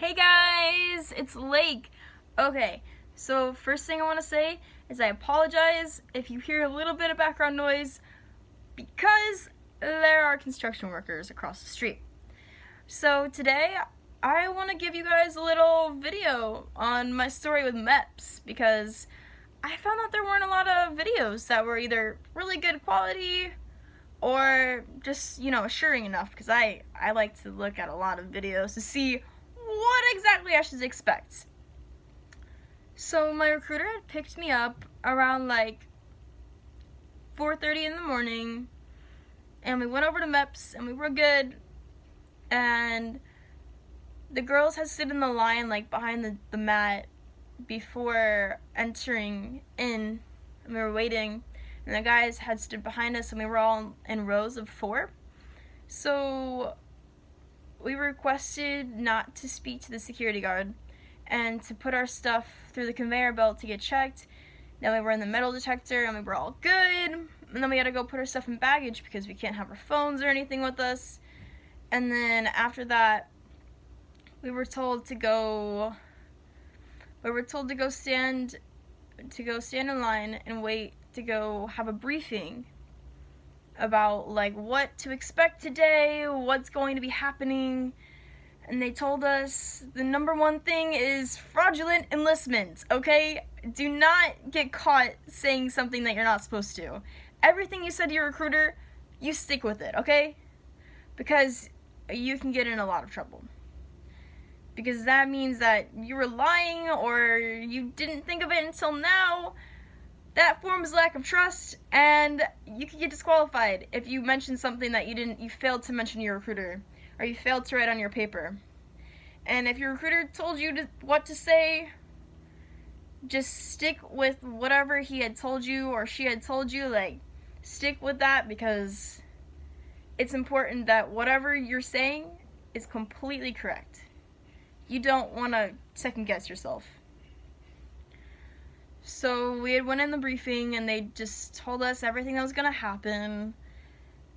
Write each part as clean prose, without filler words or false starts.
Hey guys, it's Lake. Okay, so first thing I want to say is I apologize if you hear a little bit of background noise because there are construction workers across the street. So today I want to give you guys a little video on my story with Meps because I found out there weren't a lot of videos that were either really good quality or just, assuring enough, because I like to look at a lot of videos to see what exactly I should expect. So my recruiter had picked me up around like 4:30 in the morning, and we went over to Meps and we were good, and the girls had stood in the line like behind the mat before entering in, and we were waiting, and the guys had stood behind us, and we were all in rows of 4. So we requested not to speak to the security guard and to put our stuff through the conveyor belt to get checked. Then we were in the metal detector and we were all good. And then we had to go put our stuff in baggage because we can't have our phones or anything with us. And then after that, we were told to go stand in line and wait to go have a briefing about like what to expect today, what's going to be happening. And they told us the number one thing is fraudulent enlistment, okay? Do not get caught saying something that you're not supposed to. Everything you said to your recruiter, you stick with it, okay? Because you can get in a lot of trouble. Because that means that you were lying or you didn't think of it until now. That forms lack of trust, and you could get disqualified if you mention something that you failed to mention to your recruiter, or you failed to write on your paper. And if your recruiter told you what to say, just stick with whatever he had told you or she had told you. Like, stick with that, because it's important that whatever you're saying is completely correct. You don't want to second guess yourself. So we had went in the briefing and they just told us everything that was going to happen.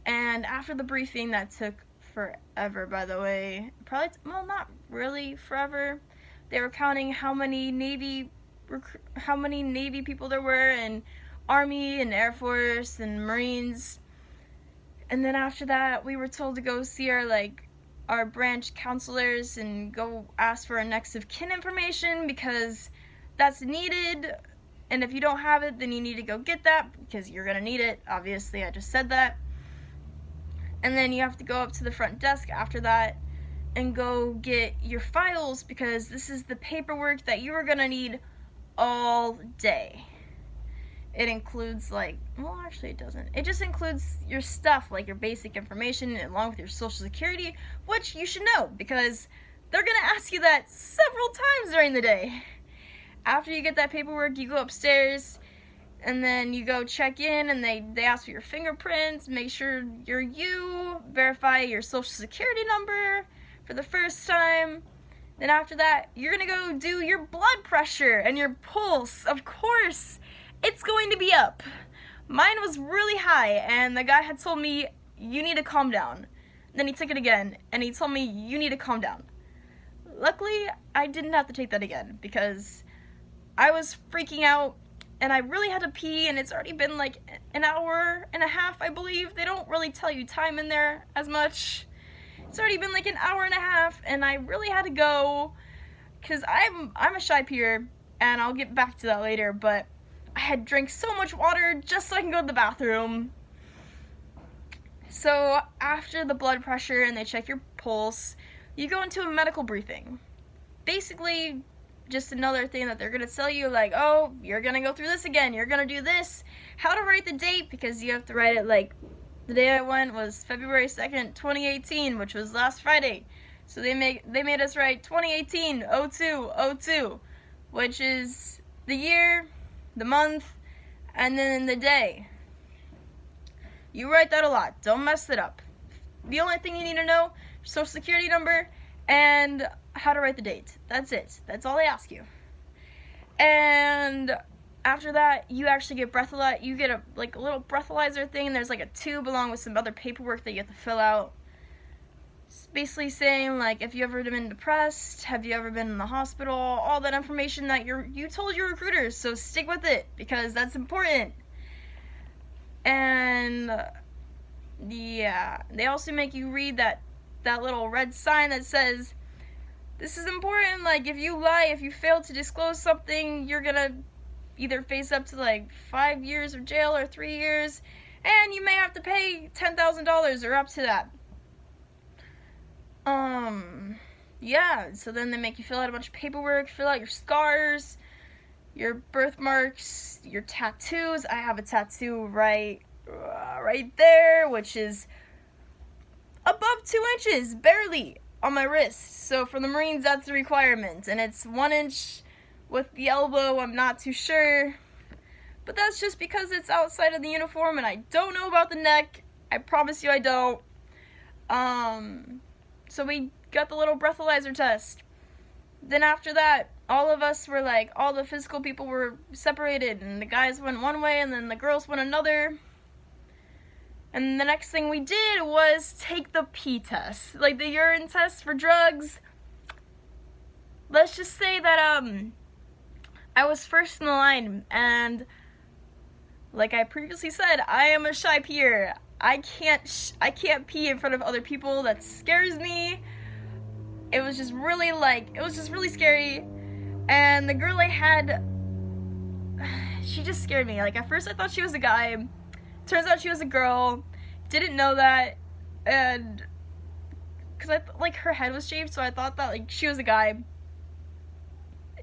And after the briefing, that took forever, by the way. Not really forever. They were counting how many Navy people there were, and Army and Air Force and Marines. And then after that, we were told to go see our branch counselors and go ask for our next of kin information because that's needed. And if you don't have it, then you need to go get that because you're going to need it. Obviously, I just said that. And then you have to go up to the front desk after that and go get your files, because this is the paperwork that you are going to need all day. It includes it doesn't. It just includes your stuff, like your basic information along with your social security, which you should know because they're going to ask you that several times during the day. After you get that paperwork, you go upstairs and then you go check in, and they ask for your fingerprints, make sure you're you, verify your social security number for the first time. Then after that, you're going to go do your blood pressure and your pulse. Of course, it's going to be up. Mine was really high, and the guy had told me, you need to calm down. Then he took it again, and he told me, you need to calm down. Luckily, I didn't have to take that again, because I was freaking out, and I really had to pee, and it's already been like an hour and a half, I believe. They don't really tell you time in there as much. It's already been like an hour and a half, and I really had to go, because I'm a shy peer, and I'll get back to that later, but I had drank so much water just so I can go to the bathroom. So after the blood pressure and they check your pulse, you go into a medical briefing. Basically, just another thing that they're going to tell you, like, oh, you're going to go through this again, you're going to do this, how to write the date, because you have to write it like, the day I went was February 2nd, 2018, which was last Friday. So they made us write 2018-02-02, which is the year, the month, and then the day. You write that a lot. Don't mess it up. The only thing you need to know, social security number and how to write the date. That's it. That's all they ask you. And after that, you actually get you get a little breathalyzer thing, and there's like a tube along with some other paperwork that you have to fill out. It's basically saying, like, if you ever been depressed, have you ever been in the hospital, all that information that you told your recruiters, so stick with it, because that's important. And, yeah, they also make you read that little red sign that says, this is important, like, if you lie, if you fail to disclose something, you're gonna either face up to, like, 5 years of jail or 3 years, and you may have to pay $10,000 or up to that. Yeah, so then they make you fill out a bunch of paperwork, fill out your scars, your birthmarks, your tattoos. I have a tattoo right there, which is above 2 inches, barely, on my wrist. So for the Marines, that's the requirement, and it's 1 inch with the elbow. I'm not too sure, but that's just because it's outside of the uniform, and I don't know about the neck. I promise you I don't. So we got the little breathalyzer test. Then after that, all of us were like, all the physical people were separated, and the guys went one way, and then the girls went another. And the next thing we did was take the pee test, like the urine test for drugs. Let's just say that, I was first in the line, and like I previously said, I am a shy peer. I can't pee in front of other people. That scares me. It was just really scary. And the girl I had, she just scared me. Like, at first I thought she was a guy. Turns out she was a girl. Didn't know that. And because like her head was shaved, so I thought that like she was a guy.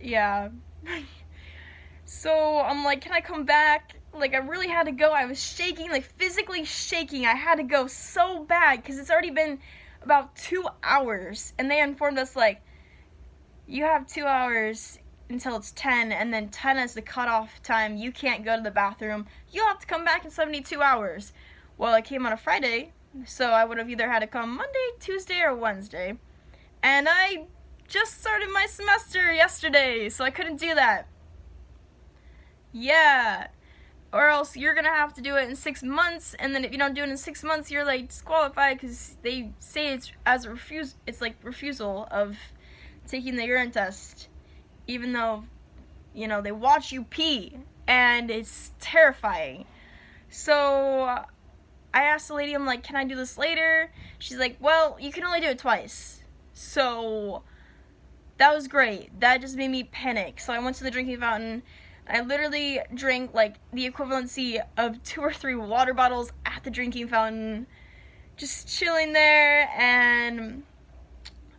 Yeah. So I'm like, can I come back? Like, I really had to go. I was shaking, like physically shaking. I had to go so bad because it's already been about 2 hours, and they informed us, like, you have 2 hours until it's 10, and then 10 is the cutoff time. You can't go to the bathroom. You'll have to come back in 72 hours. Well, I came on a Friday, so I would have either had to come Monday, Tuesday, or Wednesday. And I just started my semester yesterday, so I couldn't do that. Yeah. Or else you're gonna have to do it in 6 months, and then if you don't do it in 6 months, you're like disqualified because they say it's as a it's like refusal of taking the urine test, even though, you know, they watch you pee, and it's terrifying. So I asked the lady, I'm like, can I do this later? She's like, well, you can only do it twice. So that was great. That just made me panic. So I went to the drinking fountain. I literally drank like the equivalency of 2 or 3 water bottles at the drinking fountain, just chilling there. And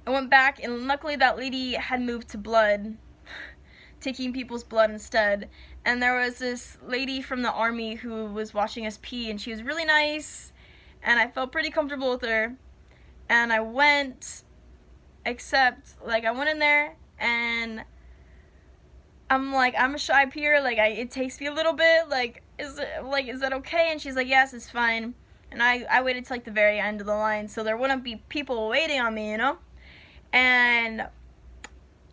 I went back, and luckily that lady had moved to blood, taking people's blood instead. And there was this lady from the army who was watching us pee, and she was really nice, and I felt pretty comfortable with her. And I went, except like I went in there, and I'm like, I'm a shy peer, like it takes me a little bit, like is that okay? And she's like, yes, it's fine. And I waited till like the very end of the line, so there wouldn't be people waiting on me, you know? And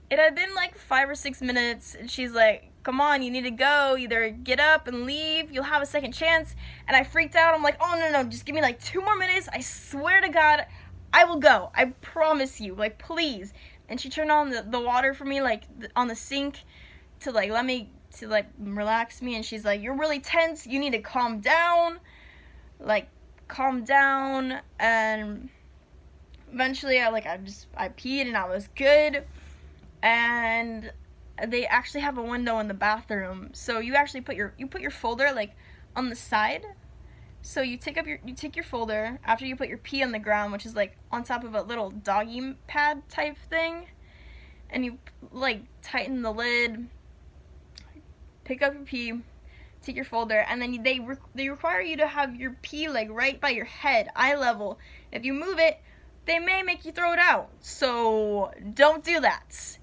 it had been like 5 or 6 minutes, and she's like, come on, you need to go, either get up and leave, you'll have a second chance. And I freaked out. I'm like, oh no, just give me like 2 more minutes, I swear to God, I will go, I promise you, like please. And she turned on the water for me, like on the sink, to like let me, to like relax me. And she's like, you're really tense, you need to calm down, like calm down. And eventually I peed, and I was good. And they actually have a window in the bathroom, so you actually put your folder like on the side. So you take your folder after you put your pee on the ground, which is like on top of a little doggy pad type thing, and you like tighten the lid, pick up your pee, take your folder, and then they require you to have your pee like right by your head, eye level. If you move it, they may make you throw it out, so don't do that.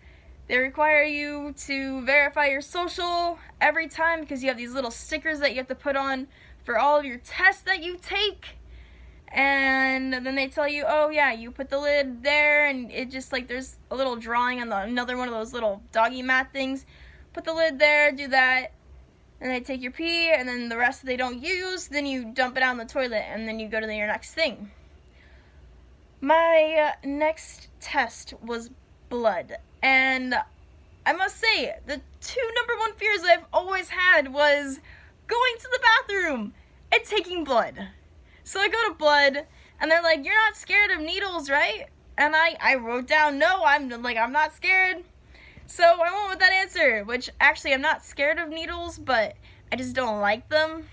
They require you to verify your social every time, because you have these little stickers that you have to put on for all of your tests that you take. And then they tell you, oh yeah, you put the lid there, and it just like there's a little drawing on another one of those little doggy mat things. Put the lid there, do that, and they take your pee, and then the rest they don't use, then you dump it out in the toilet, and then you go to your next thing. My next test was blood, and I must say, the two #1 fears I've always had was going to the bathroom and taking blood. So I go to blood, and they're like, "You're not scared of needles, right?" And I wrote down, "No, I'm not scared." So I went with that answer, which actually I'm not scared of needles, but I just don't like them.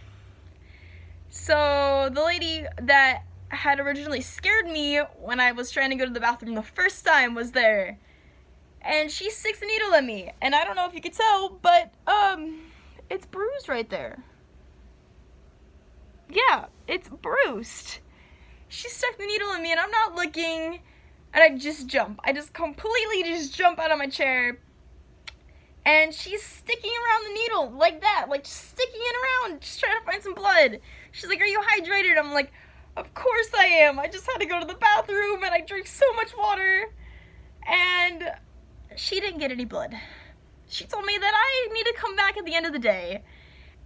So the lady that had originally scared me when I was trying to go to the bathroom the first time was there. And she sticks a needle in me. And I don't know if you could tell, but it's bruised right there. Yeah, it's bruised. She stuck the needle in me and I'm not looking, and I just jump. I just completely just jump out of my chair. And she's sticking around the needle like that, like just sticking it around, just trying to find some blood. She's like, "Are you hydrated?" I'm like, "Of course I am. I just had to go to the bathroom and I drank so much water." And she didn't get any blood. She told me that I need to come back at the end of the day.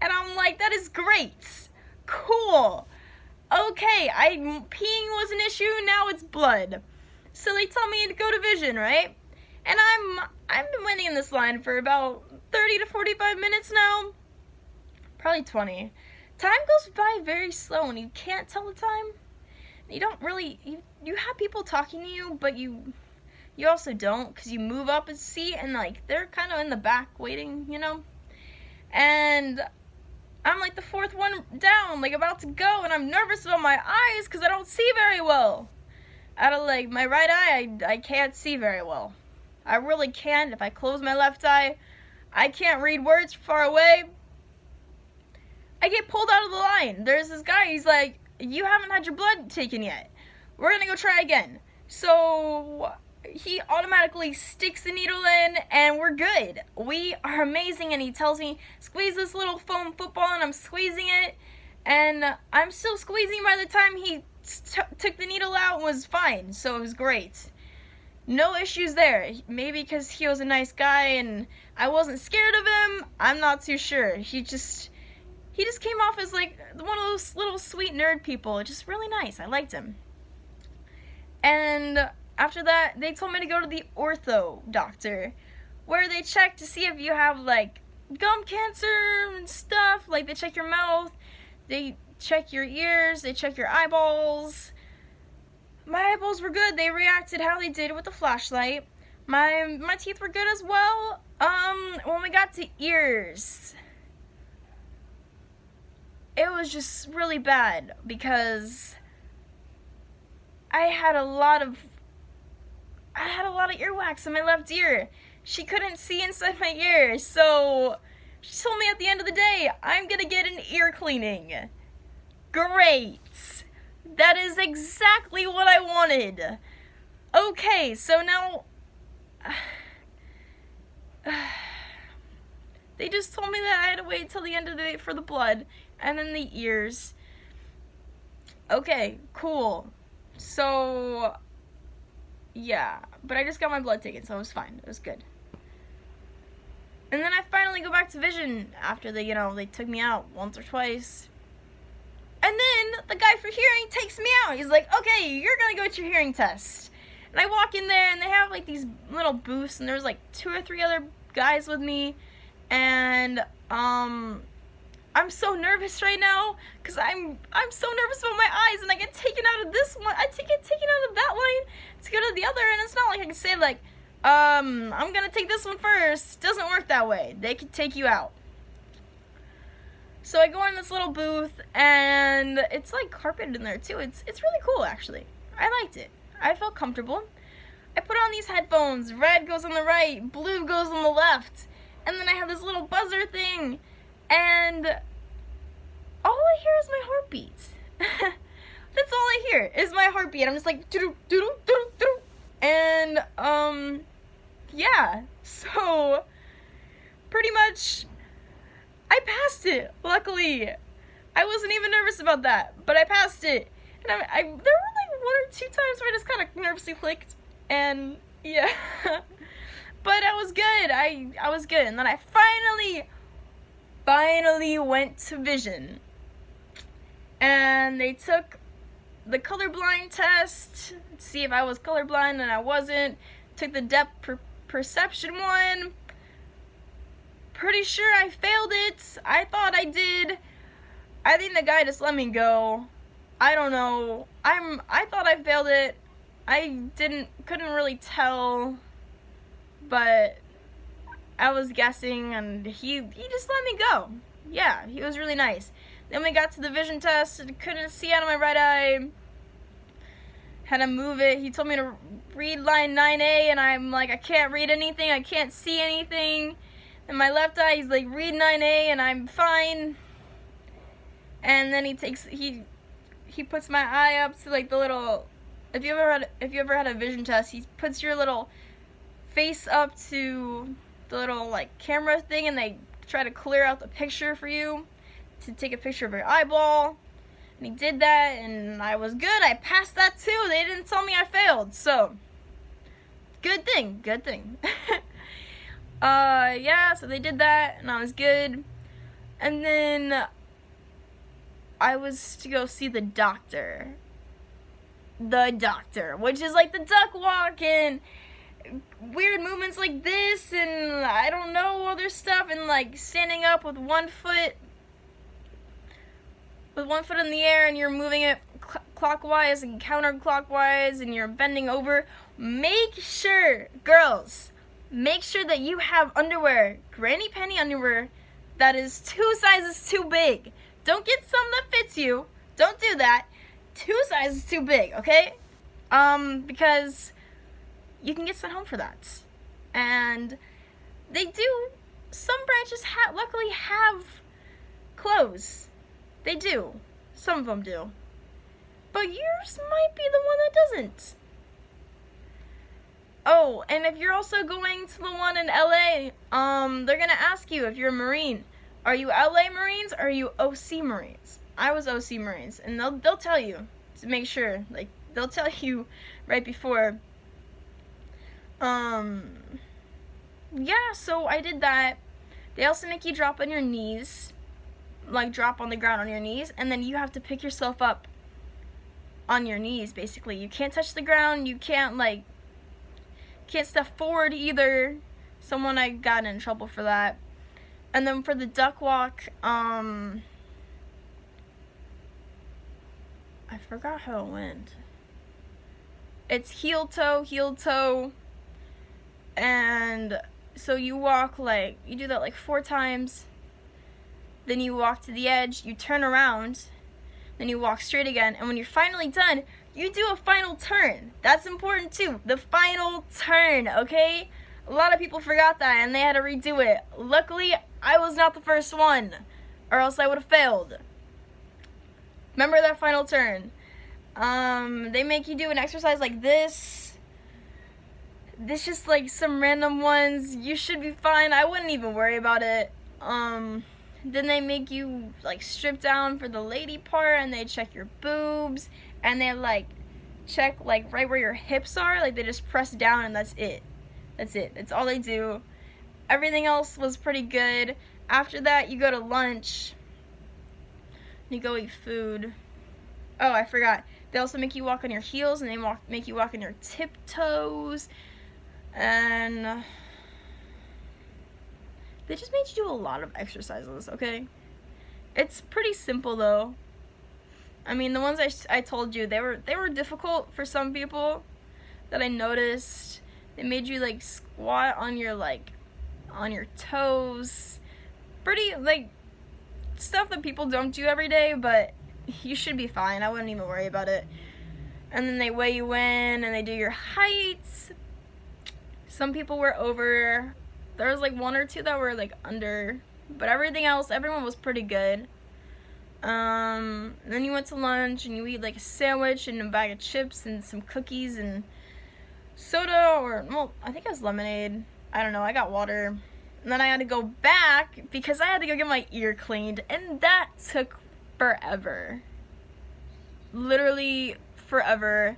And I'm like, "That is great. Cool. Okay, peeing was an issue, now it's blood." So they tell me to go to vision, right? And I've been waiting in this line for about 30 to 45 minutes now. Probably 20. Time goes by very slow and you can't tell the time. You don't really, you have people talking to you, but you also don't, because you move up a seat and like they're kind of in the back waiting, you know? And I'm like the fourth one down, like about to go, and I'm nervous about my eyes because I don't see very well. Out of like my right eye, I can't see very well. I really can't. If I close my left eye, I can't read words far away. I get pulled out of the line. There's this guy, he's like, "You haven't had your blood taken yet. We're gonna go try again." So he automatically sticks the needle in and we're good. We are amazing, and he tells me, "Squeeze this little foam football," and I'm squeezing it, and I'm still squeezing by the time he took the needle out and was fine, so it was great. No issues there. Maybe because he was a nice guy and I wasn't scared of him, I'm not too sure. He just came off as like one of those little sweet nerd people, just really nice. I liked him. And after that, they told me to go to the ortho doctor, where they check to see if you have like gum cancer and stuff. Like they check your mouth, they check your ears, they check your eyeballs. My eyeballs were good. They reacted how they did with the flashlight. My teeth were good as well. When we got to ears, it was just really bad because I had a lot of earwax in my left ear. She couldn't see inside my ear, so she told me at the end of the day, "I'm gonna get an ear cleaning." Great. That is exactly what I wanted. Okay, so now they just told me that I had to wait till the end of the day for the blood and then the ears. Okay, cool. So yeah, but I just got my blood taken, so it was fine. It was good. And then I finally go back to vision after they took me out once or twice. And then the guy for hearing takes me out. He's like, "Okay, you're gonna go get your hearing test." And I walk in there and they have like these little booths, and there's like 2 or 3 other guys with me. And I'm so nervous right now because I'm so nervous about my eyes, and I get taken out of this one. I get taken out of that line to go to the other, and it's not like I can say like, I'm gonna take this one first. Doesn't work that way. They can take you out. So I go in this little booth, and it's like carpeted in there too. It's really cool actually. I liked it. I felt comfortable. I put on these headphones. Red goes on the right, blue goes on the left, and then I have this little buzzer thing, and all I hear is my heartbeat. That's all I hear is my heartbeat. I'm just like doo doo doo doo doo, and yeah. So pretty much, I passed it. Luckily, I wasn't even nervous about that, but I passed it. And there were like 1 or 2 times where I just kind of nervously clicked, and yeah. But I was good. I was good, and then I finally went to vision, and they took the colorblind test, see if I was colorblind, and I wasn't. Took the depth perception one. Pretty sure I failed it. I thought I did. I think the guy just let me go. I don't know. I thought I failed it. I couldn't really tell, but I was guessing, and he just let me go. Yeah, he was really nice. Then we got to the vision test. Couldn't see out of my right eye. Had to move it. He told me to read line 9A, and I'm like, I can't read anything. I can't see anything. And my left eye, he's like, read 9A, and I'm fine. And then he puts my eye up to like the little. If you ever had a vision test, he puts your little face up to the little like camera thing, and they try to clear out the picture for you to take a picture of your eyeball. And he did that, and I was good. I passed that too. They didn't tell me I failed, so good thing. Yeah, so they did that, and I was good. And then I was to go see the doctor, which is like the duck walk and weird movements like this, and I don't know, other stuff, and like standing up with one foot in the air, and you're moving it clockwise and counterclockwise, and you're bending over. Make sure, girls, that you have underwear, granny panty underwear, that is 2 sizes too big. Don't get some that fits you. Don't do that. 2 sizes too big, okay? Because you can get sent home for that. And they do, some branches luckily have clothes. They do. Some of them do. But yours might be the one that doesn't. Oh, and if you're also going to the one in LA, they're gonna ask you if you're a Marine. Are you LA Marines or are you OC Marines? I was OC Marines, and they'll tell you to make sure. Like, they'll tell you right before. Yeah, so I did that. They also make you drop on your knees. Like, drop on the ground on your knees, and then you have to pick yourself up on your knees, basically. You can't touch the ground. You can't step forward either. I got in trouble for that. And then for the duck walk, I forgot how it went. It's heel toe, and so you walk you do that 4 times, then you walk to the edge, you turn around, then you walk straight again, and when you're finally done, you do a final turn. That's important too, the final turn, okay? A lot of people forgot that, and they had to redo it. Luckily, I was not the first one, or else I would have failed. Remember that final turn. They make you do an exercise like this. This just some random ones. You should be fine. I wouldn't even worry about it. Then they make you strip down for the lady part, and they check your boobs, and they check right where your hips are. They just press down, and that's it. That's all they do. Everything else was pretty good. After that, you go to lunch. You go eat food. Oh, I forgot. They also make you walk on your heels, and they make you walk on your tiptoes. And they just made you do a lot of exercises, okay? It's pretty simple, though. I mean, the ones I told you, they were difficult for some people that I noticed. They made you squat on your toes. Pretty stuff that people don't do every day, but you should be fine. I wouldn't even worry about it. And then they weigh you in, and they do your heights. Some people were over. There was 1 or 2 that were under, but everyone was pretty good. Then you went to lunch, and you eat a sandwich and a bag of chips and some cookies and soda, I think it was lemonade. I don't know. I got water. And then I had to go back because I had to go get my ear cleaned, and that took forever. Literally forever.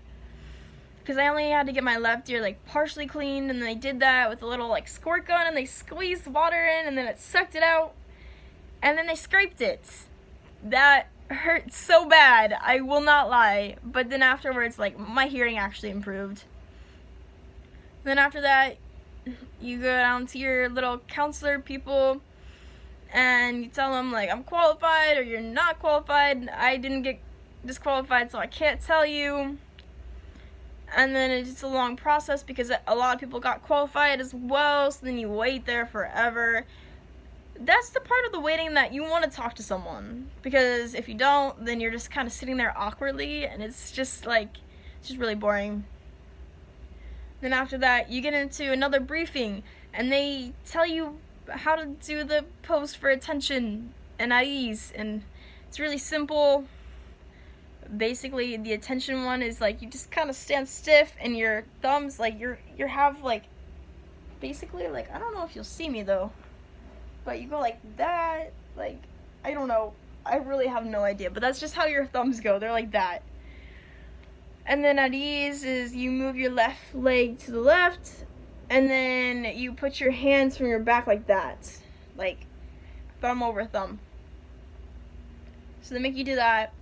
Because I only had to get my left ear partially cleaned, and they did that with a little squirt gun, and they squeezed water in, and then it sucked it out, and then they scraped it. That hurt so bad, I will not lie, but then afterwards, like, my hearing actually improved. Then after that, you go down to your little counselor people and you tell them, like, I'm qualified or you're not qualified. I didn't get disqualified, so I can't tell you. And then it's a long process because a lot of people got qualified as well, so then you wait there forever. That's the part of the waiting that you want to talk to someone, because if you don't, then you're just kind of sitting there awkwardly, and it's just like, it's just really boring. Then after that, you get into another briefing, and they tell you how to do the pose for attention and at ease, and it's really simple. Basically, the attention one is like, you just kind of stand stiff, and your thumbs, like, you have, like, basically, like, I don't know if you'll see me, though, but you go like that, like, I don't know, I really have no idea, but that's just how your thumbs go, they're like that. And then at ease is you move your left leg to the left, and then you put your hands from your back like that, like thumb over thumb. So they make you do that,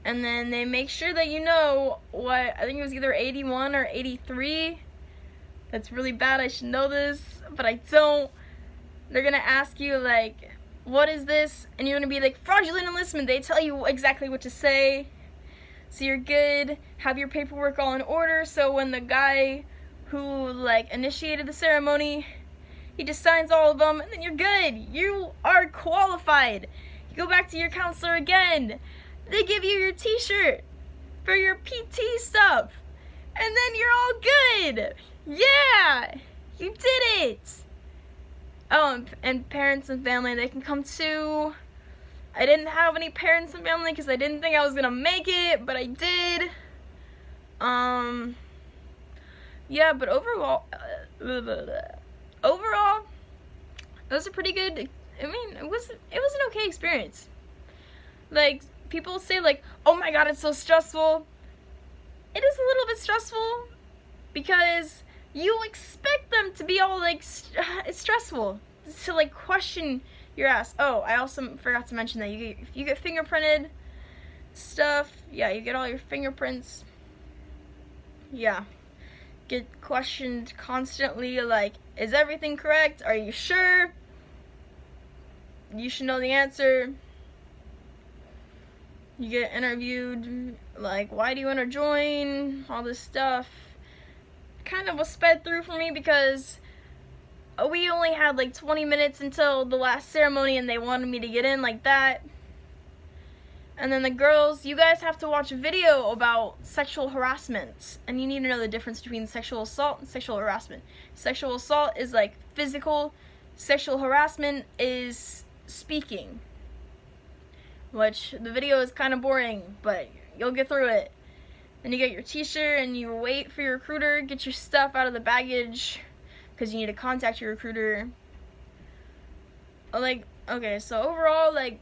and then they make sure that you know what, I think it was either 81 or 83. That's really bad, I should know this, but I don't. They're gonna ask you, like, what is this? And you're gonna be like, fraudulent enlistment. They tell you exactly what to say. So you're good, have your paperwork all in order, so when the guy who, like, initiated the ceremony, he just signs all of them, and then you're good. You are qualified. You go back to your counselor again. They give you your t-shirt for your PT stuff, and then you're all good. Yeah, you did it. Oh, and parents and family, they can come too. I didn't have any parents and family because I didn't think I was gonna make it, but I did. Yeah, but overall, it was a pretty good, I mean, it was an okay experience. Like, people say, like, oh my god, it's so stressful. It is a little bit stressful because you expect them to be all, like, it's stressful to, like, question your ass. Oh, I also forgot to mention that if you get fingerprinted stuff, yeah, you get all your fingerprints. Yeah, get questioned constantly, like, is everything correct? Are you sure? You should know the answer. You get interviewed, like, why do you want to join? All this stuff. Kind of was sped through for me because we only had like 20 minutes until the last ceremony, and they wanted me to get in like that. And then the girls, you guys have to watch a video about sexual harassment, and you need to know the difference between sexual assault and sexual harassment. Sexual assault is like physical, sexual harassment is speaking, which the video is kind of boring, but you'll get through it. Then you get your t-shirt and you wait for your recruiter, get your stuff out of the baggage because you need to contact your recruiter. Like, okay, so overall, like,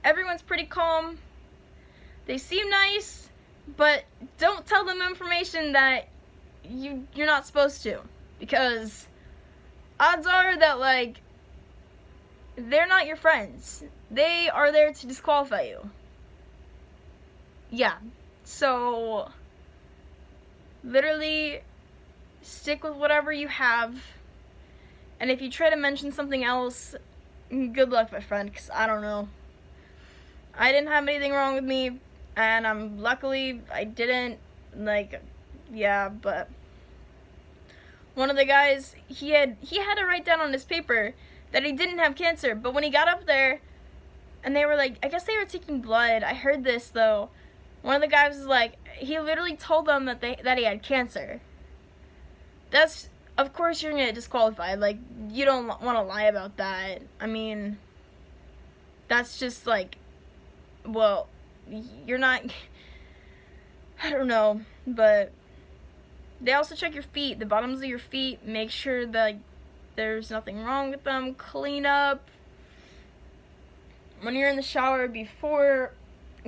everyone's pretty calm. They seem nice, but don't tell them information that you're not supposed to, because odds are that, like, they're not your friends. They are there to disqualify you. Yeah. So, literally, stick with whatever you have. And if you try to mention something else, good luck, my friend, because I don't know. I didn't have anything wrong with me, and luckily, I didn't, like, yeah, but one of the guys, he had to write down on his paper that he didn't have cancer, but when he got up there, and they were like, I guess they were taking blood. I heard this, though. One of the guys was like, he literally told them that he had cancer. That's, of course you're gonna get disqualified. Like, you don't want to lie about that. I mean, that's just like, well, you're not, I don't know, but they also check your feet, the bottoms of your feet, make sure that there's nothing wrong with them, clean up. When you're in the shower before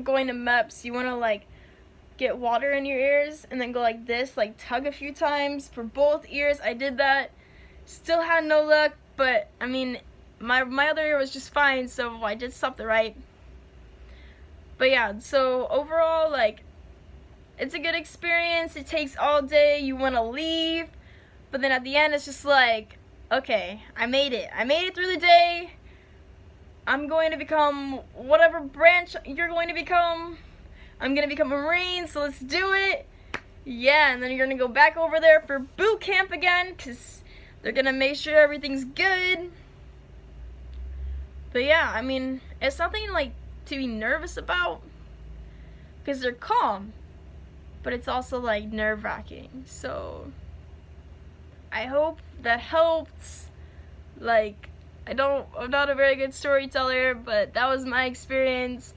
going to Meps, you want to, like, get water in your ears and then go like this, like tug a few times for both ears. I did that, still had no luck, but I mean, my other ear was just fine, so I did something right. But yeah, so overall, like, it's a good experience. It takes all day. You want to leave, but then at the end, it's just like, okay, I made it. I made it through the day. I'm going to become whatever branch you're going to become. I'm going to become a Marine, so let's do it. Yeah, and then you're going to go back over there for boot camp again, because they're going to make sure everything's good. But yeah, I mean, it's nothing like to be nervous about, because they're calm, but it's also like nerve-wracking. So I hope that helped. Like, I'm not a very good storyteller, but that was my experience.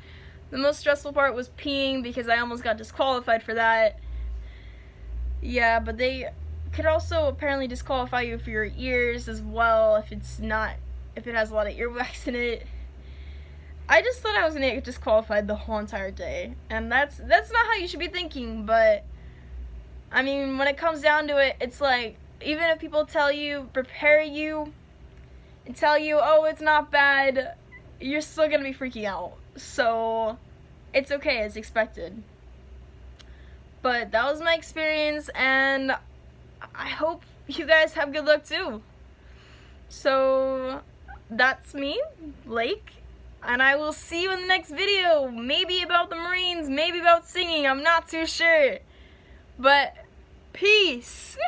The most stressful part was peeing, because I almost got disqualified for that. Yeah, but they could also apparently disqualify you for your ears as well if it has a lot of earwax in it. I just thought I was gonna get disqualified the whole entire day, and that's not how you should be thinking. But I mean, when it comes down to it, it's like, even if people tell you, prepare you, and tell you, oh, it's not bad, you're still gonna be freaking out. So it's okay, it's expected. But that was my experience, and I hope you guys have good luck too. So that's me, Lake, and I will see you in the next video. Maybe about the Marines, maybe about singing, I'm not too sure. But peace.